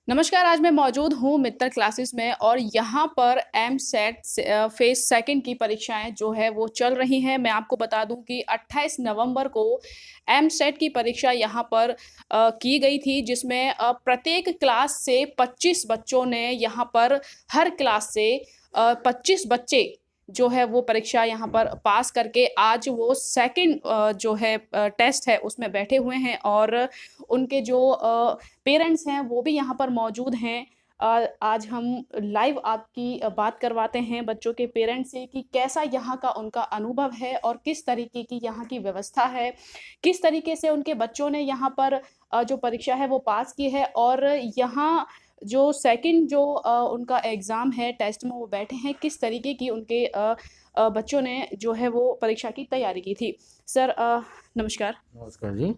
नमस्कार, आज मैं मौजूद हूँ मित्तल क्लासेस में और यहाँ पर एमसेट फेज़ सेकंड की परीक्षाएँ जो है वो चल रही हैं। मैं आपको बता दूँ कि 28 नवंबर को एमसेट की परीक्षा यहाँ पर की गई थी जिसमें प्रत्येक क्लास से 25 बच्चों ने यहाँ पर हर क्लास से 25 बच्चे जो है वो परीक्षा यहाँ पर पास करके आज वो सेकंड जो है टेस्ट है उसमें बैठे हुए हैं और उनके जो पेरेंट्स हैं वो भी यहाँ पर मौजूद हैं। आज हम लाइव आपकी बात करवाते हैं बच्चों के पेरेंट्स से कि कैसा यहाँ का उनका अनुभव है और किस तरीके की यहाँ की व्यवस्था है, किस तरीके से उनके बच्चों ने यहाँ पर जो परीक्षा है वो पास की है और यहाँ जो सेकंड जो उनका एग्ज़ाम है, टेस्ट में वो बैठे हैं, किस तरीके की उनके बच्चों ने जो है वो परीक्षा की तैयारी की थी। सर नमस्कार। नमस्कार जी।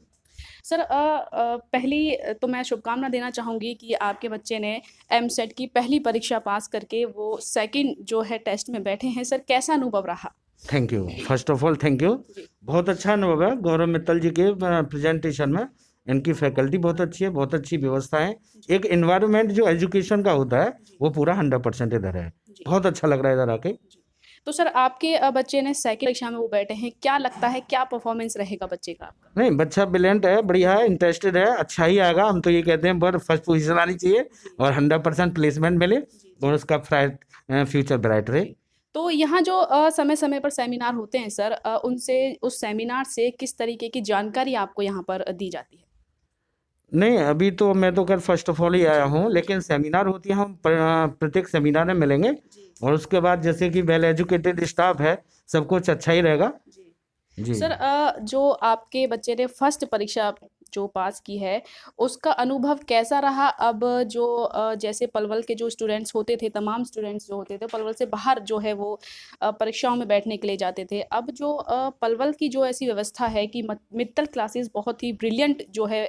सर पहली तो मैं शुभकामना देना चाहूँगी कि आपके बच्चे ने एमसेट की पहली परीक्षा पास करके वो सेकंड जो है टेस्ट में बैठे हैं। सर कैसा अनुभव रहा? Thank you, first of all thank you. जी। बहुत अच्छा अनुभव है गौरव मित्तल जी के प्रेजेंटेशन में। इनकी फैकल्टी बहुत अच्छी है, बहुत अच्छी व्यवस्था है। एक इन्वायरमेंट जो एजुकेशन का होता है वो पूरा 100% इधर है। जी। बहुत अच्छा लग रहा है इधर आके। जी। तो सर आपके बच्चे ने सेकंड परीक्षा में वो बैठे हैं, क्या लगता है क्या परफॉर्मेंस रहेगा बच्चे का आपका? नहीं, बच्चा ब्रिलियंट है, बढ़िया है, इंटरेस्टेड है, अच्छा ही आएगा। हम तो ये कहते हैं बस फर्स्ट पोजीशन आनी चाहिए जी। और 100% प्लेसमेंट मिले जी। और उसका फ्यूचर ब्राइट रहे। जी। तो यहाँ जो समय-समय पर सेमिनार होते हैं सर उनसे उस सेमिनार से किस तरीके की जानकारी आपको यहाँ पर दी जाती है? नहीं, अभी तो मैं तो खैर फर्स्ट ऑफ ऑल ही आया हूँ, लेकिन सेमिनार होती है, हम प्रत्येक सेमिनार में मिलेंगे जी। और उसके बाद जैसे कि वेल एजुकेटेड स्टाफ है, सब कुछ अच्छा ही रहेगा। जी। जी। सर जो आपके बच्चे ने फर्स्ट परीक्षा जो पास की है, उसका अनुभव कैसा रहा? अब जो जैसे पलवल के जो स्टूडेंट्स होते थे, तमाम स्टूडेंट्स जो होते थे, पलवल से बाहर जो है वो परीक्षाओं में बैठने के लिए जाते थे। अब जो पलवल की जो ऐसी व्यवस्था है कि मत मित्तल क्लासेस बहुत ही ब्रिलियंट जो है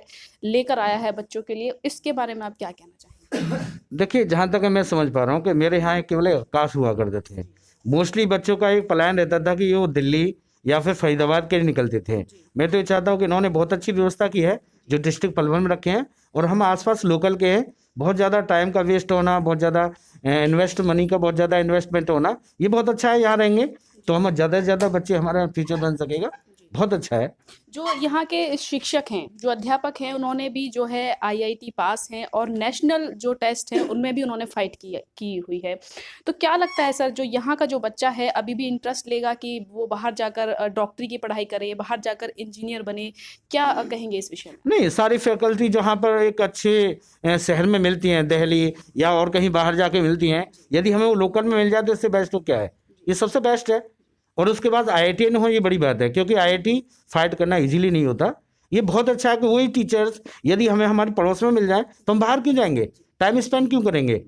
लेकर आया है बच्चों के लिए, इसके बारे में आप क्या कहना चाहेंगे? देखिए, जहाँ तक मैं समझ पा रहा हूँ कि मेरे यहाँ केवल अवकाश हुआ करते थे। जी। मोस्टली बच्चों का एक प्लान रहता था कि ये वो दिल्ली या फिर फरीदाबाद के लिए निकलते थे। जी। मैं तो ये चाहता हूँ कि इन्होंने बहुत अच्छी व्यवस्था की है, जो डिस्ट्रिक्ट पलवल में रखे हैं और हम आसपास लोकल के हैं। बहुत ज़्यादा टाइम का वेस्ट होना, बहुत ज़्यादा इन्वेस्ट मनी का बहुत ज़्यादा इन्वेस्टमेंट होना, ये बहुत अच्छा है। यहाँ रहेंगे तो हम ज़्यादा से ज़्यादा बच्चे हमारा फ्यूचर बन सकेगा। जी। बहुत अच्छा है। जो यहाँ के शिक्षक हैं, जो अध्यापक हैं, उन्होंने भी जो है आईआईटी पास हैं और नेशनल जो टेस्ट हैं, उनमें भी उन्होंने फाइट की हुई है। तो क्या लगता है सर, जो यहाँ का जो बच्चा है, अभी भी इंटरेस्ट लेगा कि वो बाहर जाकर डॉक्टरी की पढ़ाई करे, बाहर जाकर इंजीनियर बने? क्या कहेंगे इस विषय में? नहीं, सारी फैकल्टी जहाँ पर एक अच्छे शहर में मिलती हैं, दिल्ली या और कहीं बाहर जाके मिलती हैं, यदि हमें वो लोकल में मिल जाए तो इससे बेस्ट तो क्या है। ये सबसे बेस्ट है। और उसके बाद आईआईटी न हो, ये बड़ी बात है, क्योंकि आईआईटी फाइट करना इजीली नहीं होता। ये बहुत अच्छा है कि वही टीचर्स यदि हमें हमारे पड़ोस में मिल जाए तो हम बाहर क्यों जाएंगे, टाइम स्पेंड क्यों करेंगे।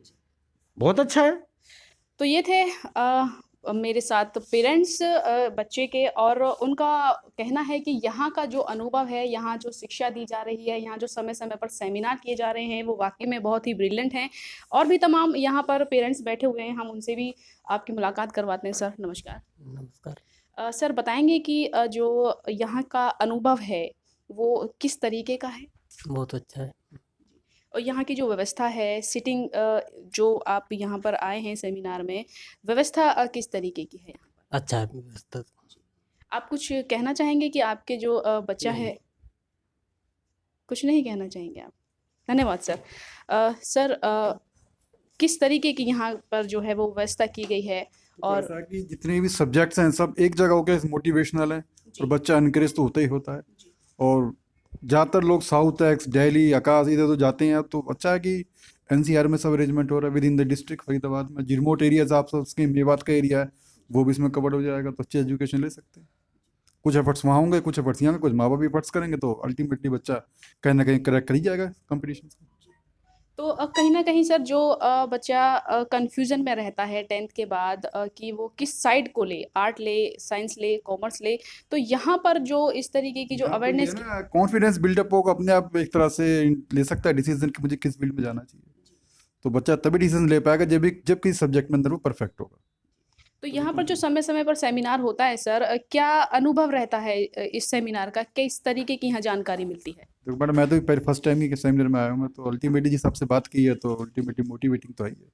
बहुत अच्छा है। तो ये थे मेरे साथ पेरेंट्स बच्चे के और उनका कहना है कि यहाँ का जो अनुभव है, यहाँ जो शिक्षा दी जा रही है, यहाँ जो समय-समय पर सेमिनार किए जा रहे हैं, वो वाक़ई में बहुत ही ब्रिलियंट हैं। और भी तमाम यहाँ पर पेरेंट्स बैठे हुए हैं, हम उनसे भी आपकी मुलाकात करवाते हैं। सर नमस्कार। नमस्कार। सर बताएँगे कि जो यहाँ का अनुभव है, वो किस तरीके का है? बहुत अच्छा है। और यहाँ की जो व्यवस्था है सिटिंग जो आप यहाँ पर आए हैं सेमिनार में, व्यवस्था किस तरीके की है यहाँ पर? अच्छा है व्यवस्था तो। आप कुछ कहना चाहेंगे कि आपके जो बच्चा नहीं। है कुछ नहीं कहना चाहेंगे आप? धन्यवाद सर। सर किस तरीके की यहाँ पर जो है वो व्यवस्था की गई है? और ऐसा है कि जितने भी सब्जेक्ट्स हैं सब एक जगह होकर मोटिवेशनल है जी। और बच्चा इनकरेज तो होता ही होता है। जी। और ज़्यादातर लोग साउथ एक्स दिल्ली आकाश इधर तो जाते हैं। तो अच्छा है कि एनसीआर में सब अरेंजमेंट हो रहा है with in the district Faridabad में। जो रिमोट एरियाज आप सब उसके मेवात का एरिया है वो भी इसमें कवर हो जाएगा, तो अच्छी एजुकेशन ले सकते हैं। कुछ एफर्ट्स वहाँ होंगे, कुछ एफर्ट्स यहाँ, कुछ माँ बाप भी एफर्ट्स करेंगे तो अल्टीमेटली बच्चा कहीं ना कहीं क्रैक कर ही जाएगा कंपटीशन। तो कहीं न कहीं सर जो बच्चा कन्फ्यूज़न में रहता है 10th के बाद कि वो किस साइड को ले, आर्ट ले, साइंस ले, कॉमर्स ले, तो यहाँ पर जो इस तरीके की जो यहाँ पे ये अवेयरनेस है ना, कॉन्फिडेंस बिल्डअप होगा अपने आप, एक तरह से ले सकता है डिसीजन कि मुझे किस फील्ड में जाना चाहिए। तो बच्चा तभी डिसीजन ले पाएगा जब किसी सब्जेक्ट में अंदर वो परफेक्ट होगा। तो यहाँ पर जो समय-समय पर सेमिनार होता है सर, क्या अनुभव रहता है इस सेमिनार का? किस तरीके की यहाँ जानकारी मिलती है? तो मैडम मैं तो पहले फर्स्ट टाइम ही सेमिनार में आया हूँ, मैं तो अल्टीमेटली जिस सबसे बात की है तो अल्टीमेटली मोटिवेटिंग तो है ही है।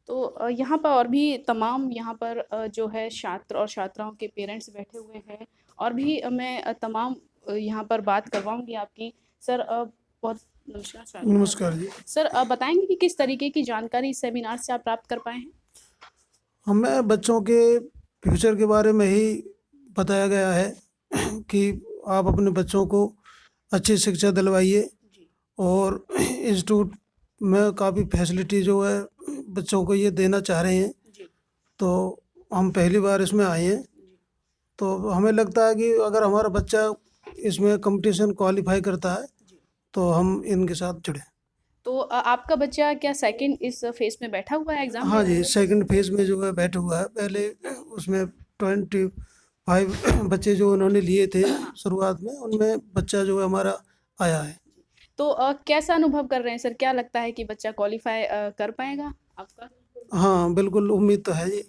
तो यहाँ पर और भी तमाम यहाँ पर जो है छात्र और छात्राओं के पेरेंट्स बैठे हुए हैं और भी मैं तमाम यहाँ पर बात करवाऊँगी आपकी। सर बहुत नमस्कार सर। नमस्कार जी। सर बताएँगे कि किस तरीके की जानकारी इस सेमिनार से आप प्राप्त कर पाए हैं? हमें बच्चों के फ्यूचर के बारे में ही बताया गया है कि आप अपने बच्चों को अच्छी शिक्षा दिलवाइए और इंस्टीट्यूट में काफ़ी फैसिलिटी जो है बच्चों को ये देना चाह रहे हैं। तो हम पहली बार इसमें आए हैं, तो हमें लगता है कि अगर हमारा बच्चा इसमें कंपटीशन क्वालिफाई करता है तो हम इनके साथ जुड़े। तो आपका बच्चा क्या सेकंड इस फेज़ में बैठा हुआ है एग्ज़ाम हाँ देने? जी, सेकंड फेज़ में जो है बैठा हुआ है। पहले उसमें 25 बच्चे जो उन्होंने लिए थे शुरुआत में, उनमें बच्चा जो है हमारा आया है। तो कैसा अनुभव कर रहे हैं सर? क्या लगता है कि बच्चा क्वालिफ़ाई कर पाएगा आपका? हाँ, बिल्कुल उम्मीद तो है जी।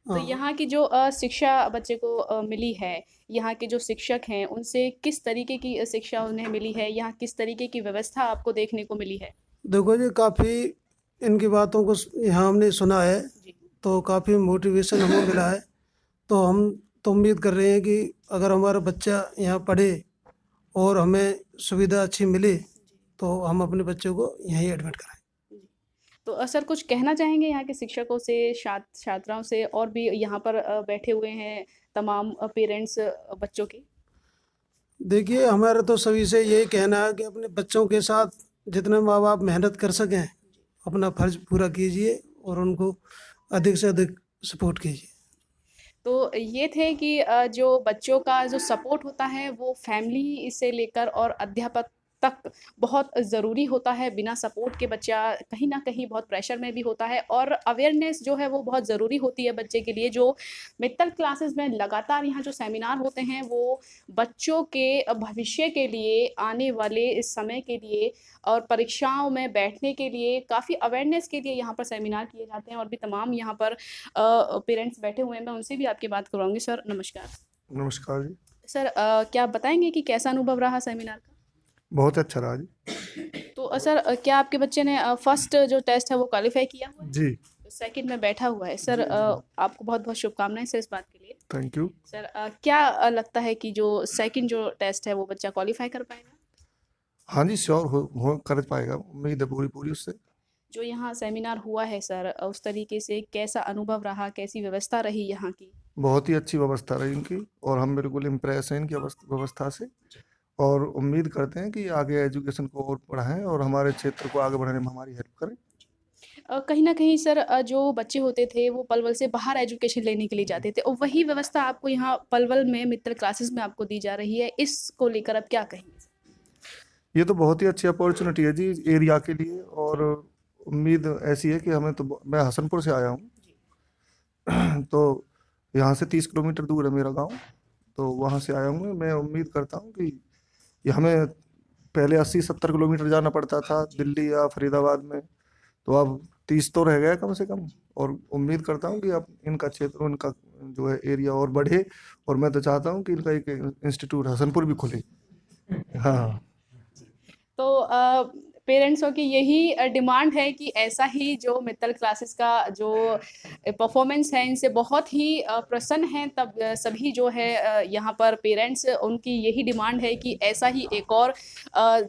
तो हाँ। यहाँ की जो शिक्षा बच्चे को मिली है, यहाँ के जो शिक्षक हैं, उनसे किस तरीके की शिक्षा उन्हें मिली है? यहाँ किस तरीके की व्यवस्था आपको देखने को मिली है? देखो जी, काफ़ी इनकी बातों को यहाँ हमने सुना है, जी। तो काफ़ी मोटिवेशन हमें मिला है। तो हम तो उम्मीद कर रहे हैं कि अगर हमारा बच्चा यहाँ पढ़े और हमें सुविधा अच्छी मिले तो हम अपने बच्चों को यहीं एडमिट कराएं। तो सर कुछ कहना चाहेंगे यहाँ के शिक्षकों से, छात्राओं से और भी यहाँ पर बैठे हुए हैं तमाम पेरेंट्स बच्चों के? देखिए, हमारा तो सभी से यही कहना है कि अपने बच्चों के साथ जितने माँ बाप मेहनत कर सकें अपना फर्ज पूरा कीजिए और उनको अधिक से अधिक सपोर्ट कीजिए। तो ये थे कि जो बच्चों का जो सपोर्ट होता है वो फैमिली से लेकर और अध्यापक तक बहुत ज़रूरी होता है। बिना सपोर्ट के बच्चा कहीं न कहीं बहुत प्रेशर में भी होता है और अवेयरनेस जो है वो बहुत ज़रूरी होती है बच्चे के लिए। जो मित्तल क्लासेस में लगातार यहाँ जो सेमिनार होते हैं वो बच्चों के भविष्य के लिए, आने वाले इस समय के लिए और परीक्षाओं में बैठने के लिए काफ़ी अवेयरनेस के लिए यहाँ पर सेमिनार किए जाते हैं और भी तमाम यहाँ पर पेरेंट्स बैठे हुए हैं। मैं उनसे भी आपकी बात करवाऊँगी। सर नमस्कार। नमस्कार जी। सर क्या आप बताएँगे कि कैसा अनुभव रहा सेमिनार का? बहुत अच्छा रहा जी। तो सर क्या आपके बच्चे ने फर्स्ट जो टेस्ट है वो क्वालिफ़ाई किया हुआ है? जी, सेकंड में बैठा हुआ है। सर आपको बहुत-बहुत शुभकामनाएँ सर इस बात के लिए। Thank you. सर क्या लगता है कि जो सेकंड जो टेस्ट है वो बच्चा क्वालिफ़ाई कर पाएगा? हाँ जी, श्योर हो कर पाएगा, उम्मीद है पूरी उससे। जो यहाँ सेमिनार हुआ है सर उस तरीके से कैसा अनुभव रहा? कैसी व्यवस्था रही यहाँ की? बहुत ही अच्छी व्यवस्था रही इनकी और हम बिल्कुल इम्प्रेस हैं इनकी व्यवस्था से और उम्मीद करते हैं कि आगे एजुकेशन को और बढ़ाएं और हमारे क्षेत्र को आगे बढ़ाने में हमारी हेल्प करें। कहीं न कहीं सर जो बच्चे होते थे वो पलवल से बाहर एजुकेशन लेने के लिए जाते थे और वही व्यवस्था आपको यहाँ पलवल में मित्तल क्लासेस में आपको दी जा रही है। इसको लेकर आप क्या कहेंगे? ये तो बहुत ही अच्छी अपॉर्चुनिटी है जी एरिया के लिए और उम्मीद ऐसी है कि मैं हसनपुर से आया हूँ तो यहाँ से 30 किलोमीटर दूर है मेरा गाँव, तो वहाँ से आया हूँ। मैं उम्मीद करता हूँ कि ये हमें पहले 80-70 किलोमीटर जाना पड़ता था दिल्ली या फरीदाबाद में, तो अब 30 तो रह गया कम से कम और उम्मीद करता हूँ कि अब इनका क्षेत्र उनका जो है एरिया और बढ़े और मैं तो चाहता हूँ कि इनका एक इंस्टीट्यूट हसनपुर भी खुले। हाँ, तो पेरेंट्सों की यही डिमांड है कि ऐसा ही जो मित्तल क्लासेस का जो परफॉर्मेंस है इनसे बहुत ही प्रसन्न हैं। तब सभी जो है यहाँ पर पेरेंट्स उनकी यही डिमांड है कि ऐसा ही एक और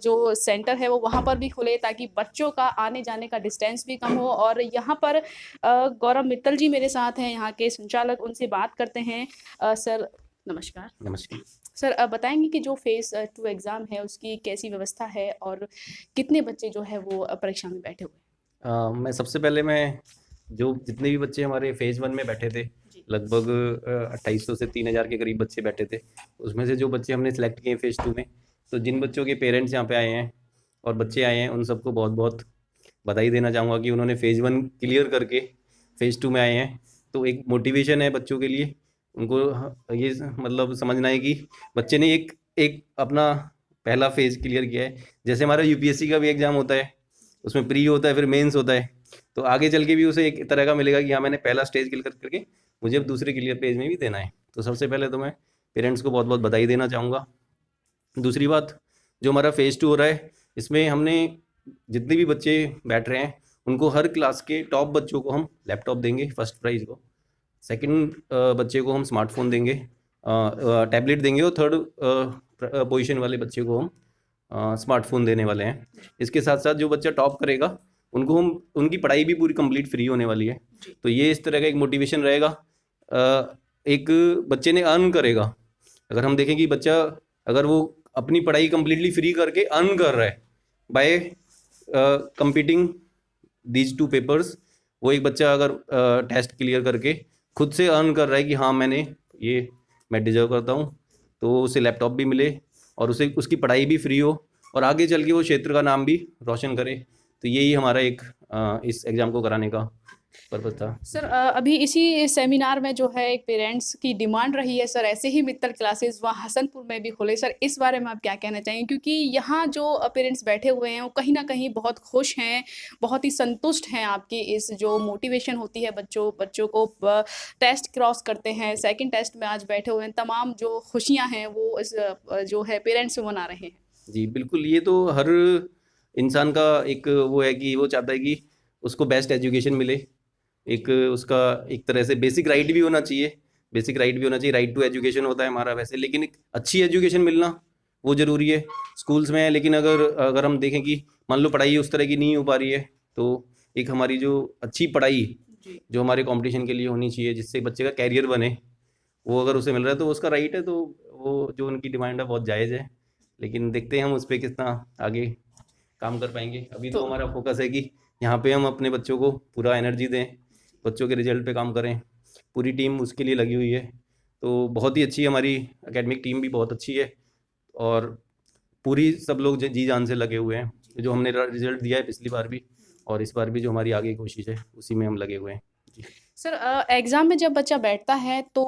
जो सेंटर है वो वहाँ पर भी खुले ताकि बच्चों का आने जाने का डिस्टेंस भी कम हो। और यहाँ पर गौरव मित्तल जी मेरे साथ हैं, यहाँ के संचालक, उनसे बात करते हैं। सर नमस्कार। नमस्कार। सर बताएंगे कि जो फेज़ 2 एग्ज़ाम है उसकी कैसी व्यवस्था है और कितने बच्चे जो है वो परीक्षा में बैठे हुए हैं? मैं सबसे पहले जो जितने भी बच्चे हमारे फेज़ 1 में बैठे थे लगभग 2800 से 3000 के करीब बच्चे बैठे थे, उसमें से जो बच्चे हमने सेलेक्ट किए फेज़ 2 में, तो जिन बच्चों के पेरेंट्स यहाँ पे आए हैं और बच्चे आए हैं उन सबको बहुत बहुत बधाई देना चाहूँगा कि उन्होंने फेज़ 1 क्लियर करके फेज़ 2 में आए हैं। तो एक मोटिवेशन है बच्चों के लिए, उनको ये मतलब समझना है कि बच्चे ने एक अपना पहला फेज़ क्लियर किया है। जैसे हमारा यूपीएससी का भी एग्ज़ाम होता है, उसमें प्री होता है फिर मेंस होता है, तो आगे चल के भी उसे एक तरह का मिलेगा कि हाँ मैंने पहला स्टेज क्लियर करके मुझे अब दूसरे क्लियर पेज में भी देना है। तो सबसे पहले तो मैं पेरेंट्स को बहुत बहुत बधाई देना चाहूँगा। दूसरी बात, जो हमारा फेज़ 2 हो रहा है, इसमें हमने जितने भी बच्चे बैठ रहे हैं उनको हर क्लास के टॉप बच्चों को हम लैपटॉप देंगे फर्स्ट प्राइज़ को, सेकंड बच्चे को हम स्मार्टफोन देंगे, टैबलेट देंगे, और थर्ड पोजीशन वाले बच्चे को हम स्मार्टफोन देने वाले हैं। इसके साथ साथ जो बच्चा टॉप करेगा उनको हम उनकी पढ़ाई भी पूरी कंप्लीट फ्री होने वाली है। तो ये इस तरह का एक मोटिवेशन रहेगा। एक बच्चे ने अर्न करेगा, अगर हम देखें कि बच्चा अगर वो अपनी पढ़ाई कंप्लीटली फ्री करके अर्न कर रहा है बाय कंपीटिंग दीज 2 पेपर्स, वो एक बच्चा अगर टेस्ट क्लियर करके खुद से अर्न कर रहा है कि हाँ मैं डिजर्व करता हूँ, तो उसे लैपटॉप भी मिले और उसे उसकी पढ़ाई भी फ्री हो और आगे चल के वो क्षेत्र का नाम भी रोशन करे। तो यही हमारा एक इस एग्ज़ाम को कराने का पर्पज़ था। सर अभी इसी सेमिनार में जो है एक पेरेंट्स की डिमांड रही है सर ऐसे ही मित्तल क्लासेस वहाँ हसनपुर में भी खोले। सर इस बारे में आप क्या कहना चाहेंगे, क्योंकि यहाँ जो पेरेंट्स बैठे हुए हैं वो कहीं ना कहीं बहुत खुश हैं, बहुत ही संतुष्ट हैं आपकी इस जो मोटिवेशन होती है बच्चों को टेस्ट क्रॉस करते हैं, सेकंड टेस्ट में आज बैठे हुए हैं, तमाम जो खुशियाँ हैं वो इस जो है पेरेंट्स मना रहे हैं। जी बिल्कुल, ये तो हर इंसान का एक वो है कि वो चाहता है कि उसको बेस्ट एजुकेशन मिले। एक उसका एक तरह से बेसिक राइट भी होना चाहिए, राइट टू एजुकेशन होता है हमारा वैसे, लेकिन एक अच्छी एजुकेशन मिलना वो ज़रूरी है स्कूल्स में। लेकिन अगर हम देखें कि मान लो पढ़ाई उस तरह की नहीं हो पा रही है, तो एक हमारी जो अच्छी पढ़ाई जो हमारे कंपटीशन के लिए होनी चाहिए, जिससे बच्चे का कैरियर बने, वो अगर उसे मिल रहा है तो उसका राइट है। तो वो जो उनकी डिमांड है बहुत जायज़ है, लेकिन देखते हैं हम उस पर कितना आगे काम कर पाएंगे। अभी तो हमारा फोकस है कि यहाँ पे हम अपने बच्चों को पूरा एनर्जी दें, बच्चों के रिजल्ट पे काम करें, पूरी टीम उसके लिए लगी हुई है। तो बहुत ही अच्छी हमारी एकेडमिक टीम भी बहुत अच्छी है और पूरी सब लोग जी जान से लगे हुए हैं। जो हमने रिजल्ट दिया है पिछली बार भी और इस बार भी जो हमारी आगे कोशिश है उसी में हम लगे हुए हैं। सर एग्ज़ाम में जब बच्चा बैठता है तो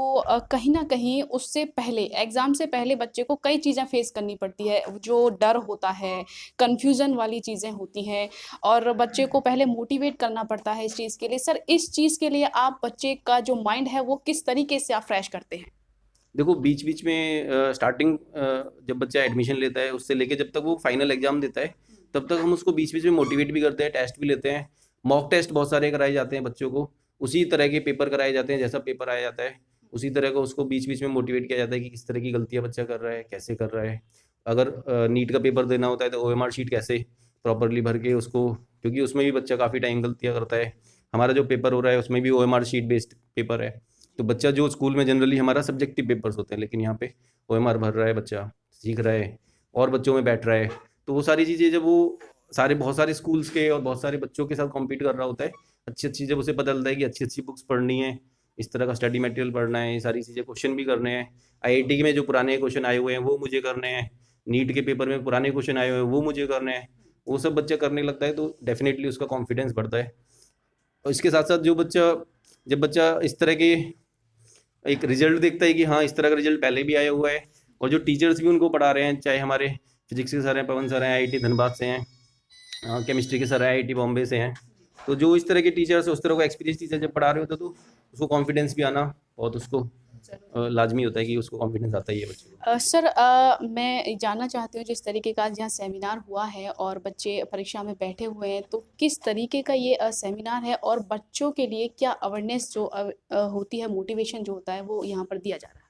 कहीं ना कहीं उससे पहले एग्ज़ाम से पहले बच्चे को कई चीज़ें फेस करनी पड़ती है, जो डर होता है, कन्फ्यूज़न वाली चीज़ें होती हैं और बच्चे को पहले मोटिवेट करना पड़ता है इस चीज़ के लिए। सर इस चीज़ के लिए आप बच्चे का जो माइंड है वो किस तरीके से आप फ्रेश करते हैं? देखो बीच बीच में स्टार्टिंग जब बच्चा एडमिशन लेता है उससे लेके जब तक वो फाइनल एग्ज़ाम देता है तब तक हम उसको बीच बीच में मोटिवेट भी करते हैं, टेस्ट भी लेते हैं, मॉक टेस्ट बहुत सारे कराए जाते हैं बच्चों को, उसी तरह के पेपर कराए जाते हैं, जैसा पेपर आया जाता है उसी तरह का उसको बीच बीच में मोटिवेट किया जाता है कि किस तरह की गलतियाँ बच्चा कर रहा है, कैसे कर रहा है। अगर नीट का पेपर देना होता है तो OMR शीट कैसे प्रॉपरली भर के उसको, क्योंकि उसमें भी बच्चा काफ़ी टाइम गलतियाँ करता है। हमारा जो पेपर हो रहा है उसमें भी OMR शीट बेस्ड पेपर है। तो बच्चा जो स्कूल में जनरली हमारा सब्जेक्टिव पेपर्स होते हैं, लेकिन यहाँ पे OMR भर रहा है, बच्चा सीख रहा है और बच्चों में बैठ रहा है। तो वो सारी चीज़ें जब वो बहुत सारे स्कूल्स के और बहुत सारे बच्चों के साथ कॉम्पीट कर रहा होता है, अच्छी जब उसे पता चलता है कि अच्छी बुक्स पढ़नी है, इस तरह का स्टडी मटेरियल पढ़ना है, ये सारी चीज़ें, क्वेश्चन भी करने हैं, IIT में जो पुराने क्वेश्चन आए हुए हैं वो मुझे करने हैं, नीट के पेपर में पुराने क्वेश्चन आए हुए हैं वो मुझे करने हैं, वो सब बच्चा करने लगता है तो डेफिनेटली उसका कॉन्फिडेंस बढ़ता है। और इसके साथ साथ जब बच्चा इस तरह के एक रिजल्ट देखता है कि हाँ इस तरह का रिजल्ट पहले भी आया हुआ है, और जो टीचर्स भी उनको पढ़ा रहे हैं, चाहे हमारे फिजिक्स के सर हैं, पवन सर हैं IIT धनबाद से हैं, केमिस्ट्री के सर IIT बॉम्बे से हैं, तो जो इस तरह के टीचर्स उस तरह को एक्सपीरियंस टीचर जब पढ़ा रहे होते तो उसको कॉन्फिडेंस भी आना बहुत उसको लाजमी होता है कि उसको कॉन्फिडेंस आता ही है बच्चे को। सर मैं जानना चाहती हूँ जिस तरीके का यहाँ सेमिनार हुआ है और बच्चे परीक्षा में बैठे हुए हैं, तो किस तरीके का ये सेमिनार है और बच्चों के लिए क्या अवेयरनेस जो होती है, मोटिवेशन जो होता है वो यहाँ पर दिया जा रहा है?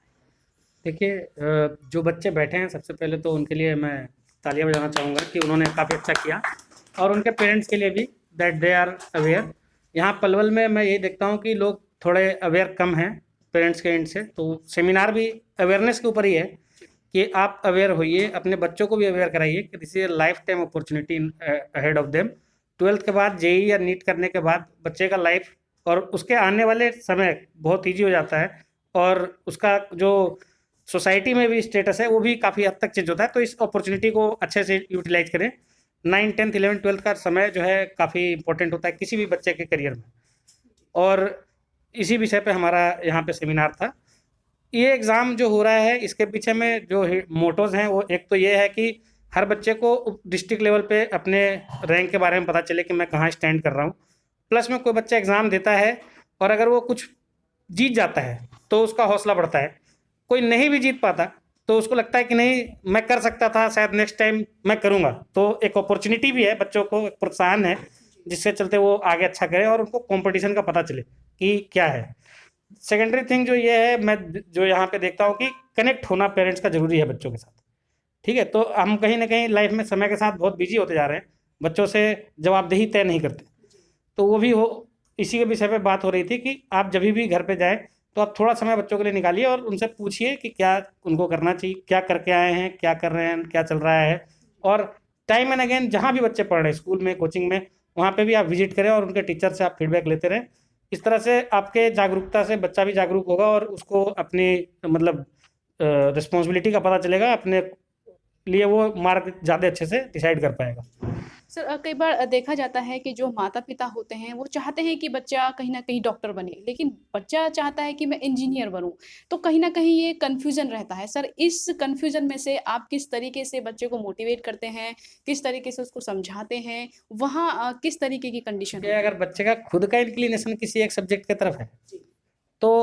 देखिए जो बच्चे बैठे हैं सबसे पहले तो उनके लिए मैं तालियां बजाना चाहूँगा कि उन्होंने काफ़ी अच्छा किया, और उनके पेरेंट्स के लिए भी दैट दे आर अवेयर। यहाँ पलवल में मैं यही देखता हूँ कि लोग थोड़े अवेयर कम हैं पेरेंट्स के एंड से, तो सेमिनार भी अवेयरनेस के ऊपर ही है कि आप अवेयर होइए, अपने बच्चों को भी अवेयर कराइए कि this is life time opportunity ahead of them. 12th के बाद JEE या नीट करने के बाद बच्चे का लाइफ और उसके आने वाले समय बहुत ईजी हो जाता है, और उसका जो सोसाइटी में भी स्टेटस है वो भी काफ़ी हद तक चेंज होता है। तो इस अपॉर्चुनिटी को अच्छे से यूटिलाइज करें। 9, 10, 11, 12 का समय जो है काफ़ी इंपॉर्टेंट होता है किसी भी बच्चे के करियर में, और इसी विषय पे हमारा यहाँ पे सेमिनार था। ये एग्ज़ाम जो हो रहा है इसके पीछे में जो मोटोज़ हैं वो एक तो ये है कि हर बच्चे को डिस्ट्रिक्ट लेवल पे अपने रैंक के बारे में पता चले कि मैं कहाँ स्टैंड कर रहा हूँ, प्लस में कोई बच्चा एग्ज़ाम देता है और अगर वो कुछ जीत जाता है तो उसका हौसला बढ़ता है, कोई नहीं भी जीत पाता तो उसको लगता है कि नहीं मैं कर सकता था, शायद नेक्स्ट टाइम मैं करूँगा। तो एक अपॉर्चुनिटी भी है बच्चों को, एक प्रोत्साहन है जिससे चलते वो आगे अच्छा करें और उनको कंपटीशन का पता चले कि क्या है। सेकेंडरी थिंग जो ये है, मैं जो यहाँ पे देखता हूँ कि कनेक्ट होना पेरेंट्स का ज़रूरी है बच्चों के साथ। ठीक है, तो हम कहीं ना कहीं लाइफ में समय के साथ बहुत बिजी होते जा रहे हैं, बच्चों से जवाबदेही तय नहीं करते। तो वो भी हो, इसी के विषय पे बात हो रही थी कि आप जब भी घर पे जाए तो आप थोड़ा समय बच्चों के लिए निकालिए और उनसे पूछिए कि क्या उनको करना चाहिए, क्या करके आए हैं, क्या कर रहे हैं, क्या चल रहा है। और टाइम एंड अगेन जहाँ भी बच्चे पढ़ रहे हैं, स्कूल में, कोचिंग में, वहाँ पे भी आप विजिट करें और उनके टीचर से आप फीडबैक लेते रहें। इस तरह से आपके जागरूकता से बच्चा भी जागरूक होगा और उसको अपनी मतलब रिस्पॉन्सिबिलिटी का पता चलेगा, अपने लिए वो मार्ग ज़्यादा अच्छे से डिसाइड कर पाएगा। सर कई बार देखा जाता है कि जो माता-पिता होते हैं वो चाहते हैं कि बच्चा कहीं न कहीं डॉक्टर बने, लेकिन बच्चा चाहता है कि मैं इंजीनियर बनूँ, तो कहीं न कहीं ये कन्फ्यूज़न रहता है। सर इस कन्फ्यूज़न में से आप किस तरीके से बच्चे को मोटिवेट करते हैं, किस तरीके से उसको समझाते हैं? वहाँ किस तरीके की कंडीशन कि होती है? अगर बच्चे का खुद का इंक्लिनेशन किसी एक सब्जेक्ट की तरफ है तो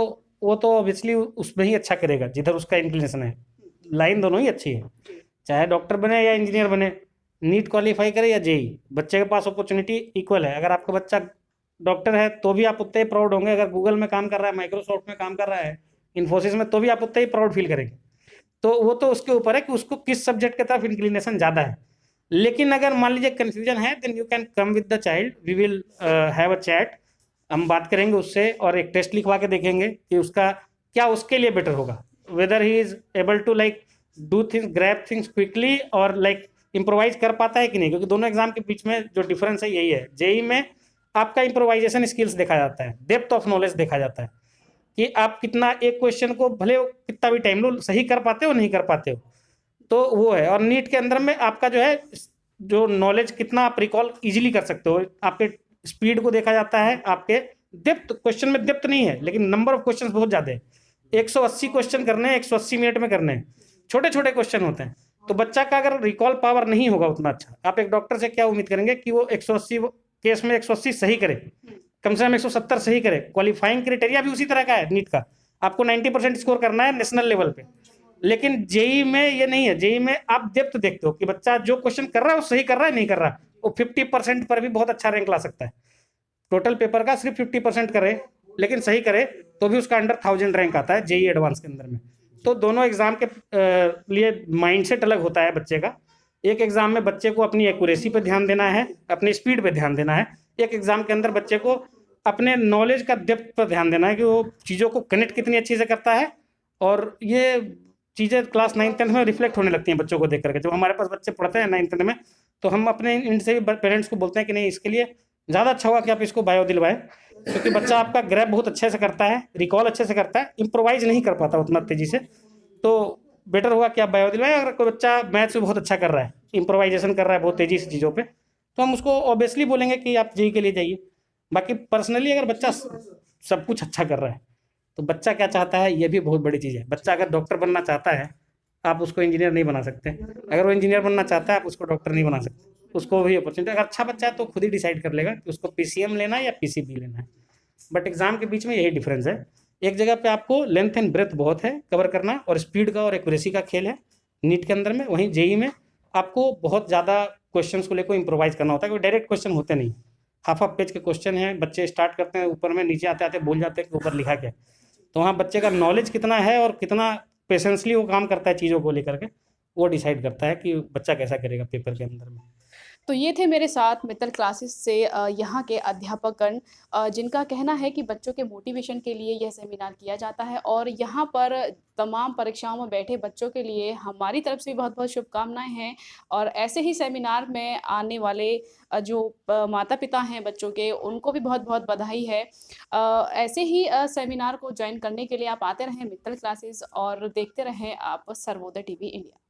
वो तो ऑब्वियसली उसमें ही अच्छा करेगा जिधर उसका इंक्लिनेशन है। लाइन दोनों ही अच्छी है, चाहे डॉक्टर बने या इंजीनियर बने, नीट क्वालिफाई करे या जेई, बच्चे के पास अपॉर्चुनिटी इक्वल है। अगर आपका बच्चा डॉक्टर है तो भी आप उतने ही प्राउड होंगे, अगर गूगल में काम कर रहा है, माइक्रोसॉफ्ट में काम कर रहा है, इन्फोसिस में, तो भी आप उतने ही प्राउड फील करेंगे। तो वो तो उसके ऊपर है कि उसको किस सब्जेक्ट की तरफ इंक्लिनेशन ज़्यादा है। लेकिन अगर मान लीजिए कन्फ्यूजन है, then you can come with the child, we will have a chat, हम बात करेंगे उससे और एक टेस्ट लिखवा के देखेंगे कि उसका क्या उसके लिए बेटर होगा, whether he is able to like do things, grab things quickly और लाइक इम्प्रोवाइज कर पाता है कि नहीं। क्योंकि दोनों एग्जाम के बीच में जो डिफरेंस है यही है। जेई में आपका इम्प्रोवाइजेशन स्किल्स देखा जाता है, डेप्थ ऑफ नॉलेज देखा जाता है कि आप कितना एक क्वेश्चन को भले कितना भी टाइम लो सही कर पाते हो नहीं कर पाते हो, तो वो है। और नीट के अंदर में आपका जो है जो नॉलेज कितना आप रिकॉल इजीली कर सकते हो, आपके स्पीड को देखा जाता है, आपके डेप्थ, क्वेश्चन में डेप्थ नहीं है लेकिन नंबर ऑफ क्वेश्चन बहुत ज़्यादा है। 180 क्वेश्चन करने हैं, 180 मिनट में करने हैं, छोटे छोटे क्वेश्चन होते हैं। तो बच्चा का अगर रिकॉल पावर नहीं होगा उतना अच्छा, आप एक डॉक्टर से क्या उम्मीद करेंगे कि वो 180 केस में 180 सही करे, कम से कम 170 सही करे। क्वालिफाइंग क्राइटेरिया भी उसी तरह का है नीट का, आपको 90% स्कोर करना है नेशनल लेवल पे। लेकिन जेई में ये नहीं है, जेई में आप डेप्थ देखते हो कि बच्चा जो क्वेश्चन कर रहा है वो सही कर रहा है नहीं कर रहा, वो 50% पर भी बहुत अच्छा रैंक ला सकता है। टोटल पेपर का सिर्फ 50% करे लेकिन सही करे तो भी उसका अंडर 1000 रैंक आता है जेई एडवांस के अंदर में। तो दोनों एग्जाम के लिए माइंडसेट अलग होता है बच्चे का। एक एग्जाम में बच्चे को अपनी एक्यूरेसी पे ध्यान देना है, अपनी स्पीड पे ध्यान देना है। एक एग्जाम के अंदर बच्चे को अपने नॉलेज का डेप्थ पर ध्यान देना है कि वो चीज़ों को कनेक्ट कितनी अच्छी से करता है। और ये चीज़ें क्लास 9th-10th में रिफ्लेक्ट होने लगती हैं बच्चों को देख करके। जब हमारे पास बच्चे पढ़ते हैं 9th-10th में तो हम अपने इनसे भी पेरेंट्स को बोलते हैं कि नहीं, इसके लिए ज़्यादा अच्छा होगा कि आप इसको बायो दिलवाएं, क्योंकि बच्चा आपका ग्रैब बहुत अच्छे से करता है, रिकॉल अच्छे से करता है, इम्प्रोवाइज नहीं कर पाता उतना तेजी से। तो बेटर होगा कि आप बायो दिलवाएं। अगर कोई बच्चा मैथ्स में बहुत अच्छा कर रहा है, इम्प्रोवाइजेशन कर रहा है बहुत तेजी से चीज़ों पे, तो हम उसको ऑब्वियसली बोलेंगे कि आप जेई के लिए जाइए। बाकी पर्सनली अगर बच्चा सब कुछ अच्छा कर रहा है तो बच्चा क्या चाहता है ये भी बहुत बड़ी चीज़ है। बच्चा अगर डॉक्टर बनना चाहता है आप उसको इंजीनियर नहीं बना सकते, अगर वो इंजीनियर बनना चाहता है आप उसको डॉक्टर नहीं बना सकते। उसको भी अपॉर्चुनिटी, अगर अच्छा बच्चा है तो खुद ही डिसाइड कर लेगा कि उसको पीसीएम लेना है या पीसीबी लेना है। बट एग्जाम के बीच में यही डिफरेंस है, एक जगह पे आपको लेंथ एंड ब्रेथ बहुत है कवर करना और स्पीड का और एक्यूरेसी का खेल है नीट के अंदर में। वहीं जेई में आपको बहुत ज़्यादा क्वेश्चंस को लेकर इम्प्रोवाइज करना होता है, क्योंकि डायरेक्ट क्वेश्चन होते नहीं, हाफ पेज के क्वेश्चन हैं। बच्चे स्टार्ट करते हैं ऊपर में, नीचे आते आते भूल जाते हैं कि ऊपर लिखा क्या। तो वहाँ बच्चे का नॉलेज कितना है और कितना पेशेंसली वो काम करता है चीज़ों को लेकर के, वो डिसाइड करता है कि बच्चा कैसा करेगा पेपर के अंदर में। तो ये थे मेरे साथ मित्तल क्लासेस से यहाँ के अध्यापकगण, जिनका कहना है कि बच्चों के मोटिवेशन के लिए यह सेमिनार किया जाता है और यहाँ पर तमाम परीक्षाओं में बैठे बच्चों के लिए हमारी तरफ से बहुत बहुत शुभकामनाएं हैं। और ऐसे ही सेमिनार में आने वाले जो माता पिता हैं बच्चों के, उनको भी बहुत बहुत बधाई है। ऐसे ही सेमिनार को ज्वाइन करने के लिए आप आते रहें मित्तल क्लासेस और देखते रहें आप सर्वोदय टीवी इंडिया।